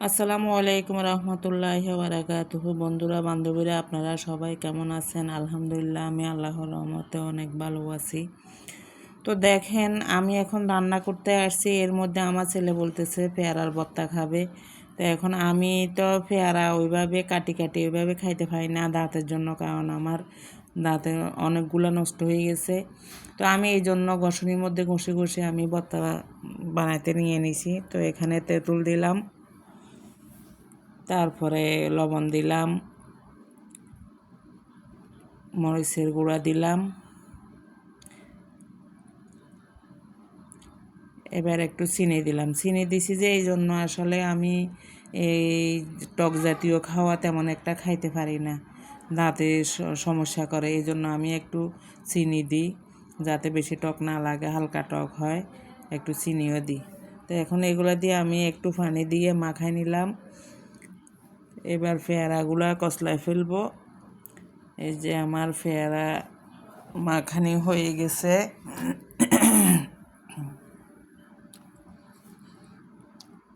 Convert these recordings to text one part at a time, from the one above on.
আসসালামু আলাইকুম রহমতুল্লাহি বারাকাতুহু। বন্ধুরা বান্ধবীরা আপনারা সবাই কেমন আছেন? আলহামদুলিল্লাহ, আমি আল্লাহর রহমতে অনেক ভালো আছি। তো দেখেন, আমি এখন রান্না করতে আসছি। এর মধ্যে আমার ছেলে বলতেছে পেয়ারার ভর্তা খাবে। তো এখন আমি তো পেয়ারা ওইভাবে কাটি কাটি ওইভাবে খাইতে পারি না দাঁতের জন্য, কারণ আমার দাঁতে অনেকগুলো নষ্ট হয়ে গেছে। তো আমি এই জন্য ঘষণির মধ্যে ঘষে ঘষে আমি ভর্তা বানাইতে নিয়ে নিছি। তো এখানে তেঁতুল দিলাম, তারপরে লবণ দিলাম, মরিচের গুঁড়া দিলাম, এবার একটু চিনি দিলাম। চিনি দিছি যে এই জন্য আসলে আমি এই টক জাতীয় খাওয়া তেমন একটা খাইতে পারি না, দাঁতে সমস্যা করে। এই জন্য আমি একটু চিনি দিই, যাতে বেশি টক না লাগে, হালকা টক হয়, একটু চিনিও দিই। তো এখন এগুলো দিয়ে আমি একটু পানি দিয়ে মাখাই নিলাম। এবার পেয়ারাগুলো কচলায় ফেলবো। এই যে আমার পেয়ারা মাখানি হয়ে গেছে।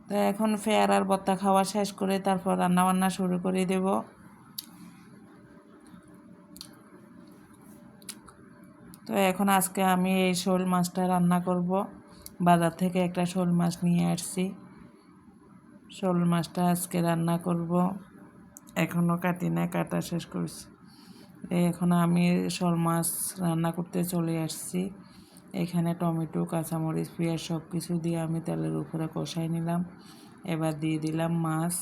তো এখন পেয়ারার ভর্তা খাওয়া শেষ করে তারপর রান্নাবান্না শুরু করে দেব। তো এখন আজকে আমি এই শোল মাছটা রান্না করব। বাজার থেকে একটা শোল মাছ নিয়ে আসছি। শোল মাছটা আজকে রান্না করব। এখনও কাটি না, কাটা শেষ করছি। এখন আমি শোল মাছ রান্না করতে চলে আসছি। এখানে টমেটো, কাঁচামরিচ, পেঁয়াজ সব কিছু দিয়ে আমি তেলের উপরে কষাই নিলাম। এবার দিয়ে দিলাম মাছ।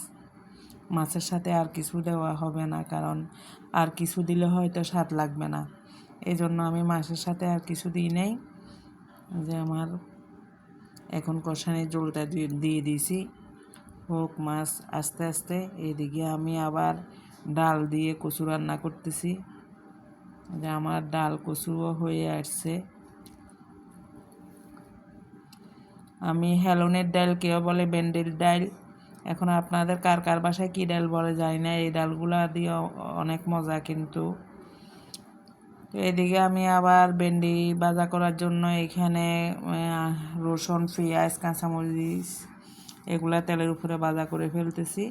মাছের সাথে আর কিছু দেওয়া হবে না, কারণ আর কিছু দিলে হয়তো স্বাদ লাগবে না। এই জন্য আমি মাছের সাথে আর কিছু দিই নাই। যে আমার এখন কষানির জলটা দিয়ে দিয়েছি, হোক মাছ আস্তে আস্তে। এইদিকে আমি আবার ডাল দিয়ে কচু রান্না করতেছি। যে আমার ডাল কচুও হয়ে আসছে। আমি হেলনের ডাল, কেউ বলে ভেন্ডির ডাল। এখন আপনাদের কার কার বাসায় কী ডাল বলে জানি না। এই ডালগুলো দিয়ে অনেক মজা কিন্তু। তো এদিকে আমি আবার ভেন্ডি ভাজা করার জন্য এখানে রসুন, পেঁয়াজ, কাঁচামরিচ এগুলা তেলের উপরে ভাজা করে ফেলতেছি।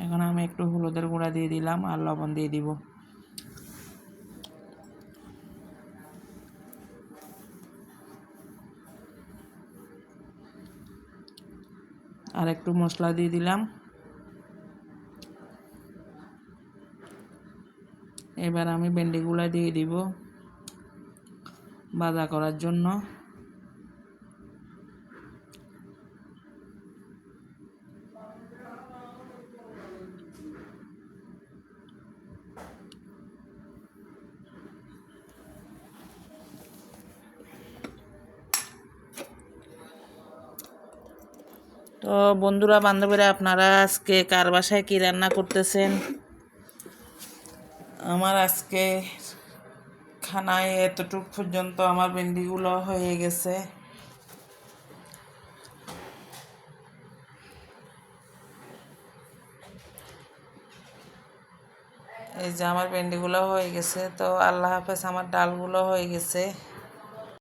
এখন আমি একটু হলুদের গুঁড়া দিয়ে দিলাম আর লবণ দিয়ে দিব। আর একটু মশলা দিয়ে দিলাম। এবার আমি ভেন্ডিগুলা দিয়ে দিব ভাজা করার জন্য। তো বন্ধুরা বান্ধবীরা, আপনারা আজকে কার বাসায় কী রান্না করতেছেন? আমার আজকে খানায় এতটুক পর্যন্ত আমার ভেন্ডিগুলো হয়ে গেছে। এই যে আমার ভেন্ডিগুলো হয়ে গেছে। তো আল্লাহ হাফেজ, আমার ডালগুলো হয়ে গেছে।